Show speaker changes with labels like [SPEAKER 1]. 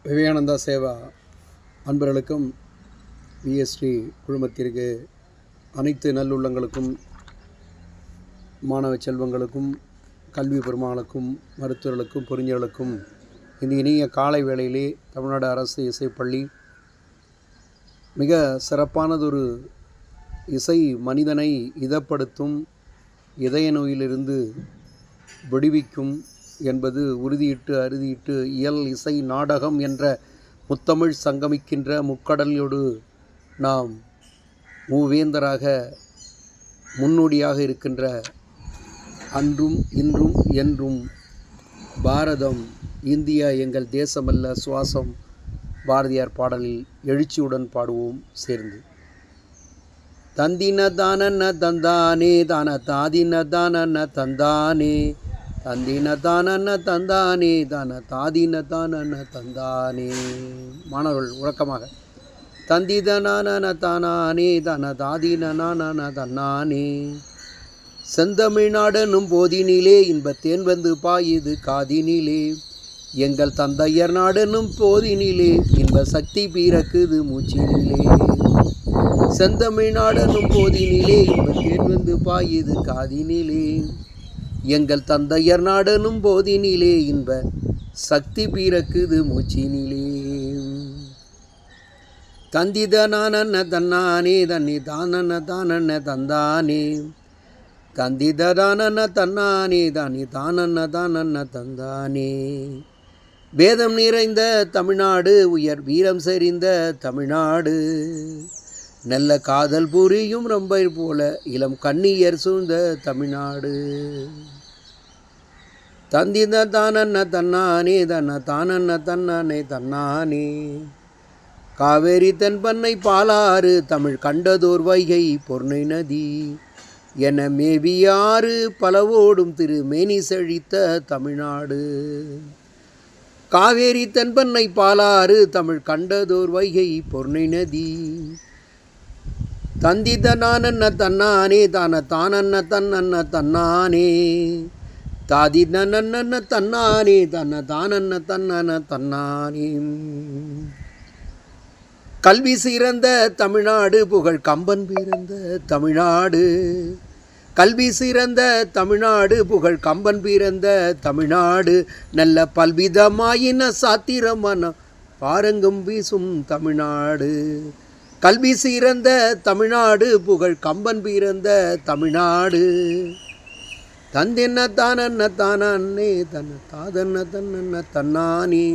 [SPEAKER 1] விவேகானந்தா சேவா அன்பர்களுக்கும் விஎஸ்டி குழுமத்திற்கு அனைத்து நல்லுள்ளங்களுக்கும் மாணவ செல்வங்களுக்கும் கல்வி பெருமக்களுக்கும் மருத்துவர்களுக்கும் பொறிஞர்களுக்கும் இந்த இனிய காலை வேளையிலே தமிழ்நாடு அரசு இசைப்பள்ளி மிக சிறப்பானதொரு இசை மனிதனை இதப்படுத்தும், இதய நோயிலிருந்து விடுவிக்கும் என்பது உறுதியிட்டு அறுதியிட்டு இயல் இசை நாடகம் என்ற முத்தமிழ் சங்கமிக்கின்ற முக்கடலோடு நாம் மூவேந்தராக முன்னோடியாக இருக்கின்ற அன்றும் இன்றும் என்றும் பாரதம் இந்தியா எங்கள் தேசமல்ல சுவாசம் பாரதியார் பாடலில் எழுச்சியுடன் பாடுவோம் சேர்ந்து. தந்தின தானன தந்தானே தான தாதின தானன தந்தானே தந்தின தானன தந்தானே தான தாதின தானன தந்தானே. மாணவர்கள் உறக்கமாக தந்திதனான தானானே தன தாதின நான தன்னானே. செந்தமிழ்நாடனும் போதினிலே இன்பத்தேன் வந்து பாயுது காதினிலே, எங்கள் தந்தையர் நாடனும் போதினிலே இன்ப சக்தி பீரக்குது மூச்சினிலே. செந்தமிழ்நாடனும் போதினிலே இன்பத்தேன் வந்து பாயுது காதினிலே, எங்கள் தந்தையர் நாடனும் போதினிலே இன்ப சக்தி பீரக்குது மூச்சினிலே. தந்திதனான தன்னானே தன்னி தானன தானன தந்தானே தந்திதனான தன்னானே தனி தானன தானன தந்தானே. வேதம் நிறைந்த தமிழ்நாடு, உயர் வீரம் செறிந்த தமிழ்நாடு, நல்ல காதல் புரியும் ரொம்ப போல இளம் கண்ணியர் சூழ்ந்த தமிழ்நாடு. தந்தித தானன்ன தன்னானே தன்ன தானன்ன தன்னானே தன்னானே. காவேரி தென்பண்ணை பாலாறு தமிழ் கண்டதோர் வைகை பொர்ணை நதி என மேவியாறு பலவோடும் திருமேனி செழித்த தமிழ்நாடு. காவேரி தென்பண்ணை பாலாறு தமிழ் கண்டதோர் வைகை பொர்ணை நதி. தந்திதனானன்ன தன்னானே தான தானன்ன தன்னன்ன தன்னானே தாதி நன்னன்ன தன்னானே தன்ன தானன்ன தன்னன தன்னானே. கல்வி சிறந்த தமிழ்நாடு, புகழ் கம்பன் பிறந்த தமிழ்நாடு. கல்வி சிறந்த தமிழ்நாடு, புகழ் கம்பன் பிறந்த தமிழ்நாடு, நல்ல பல்விதமாயின சாத்திரமான பாரங்கும் வீசும் தமிழ்நாடு. கல்வி சிறந்த தமிழ்நாடு, புகழ் கம்பன் பிறந்த தமிழ்நாடு. தந்தின தானன்ன தானே தன்ன தாதன்ன தன்னன்ன தன்னானே.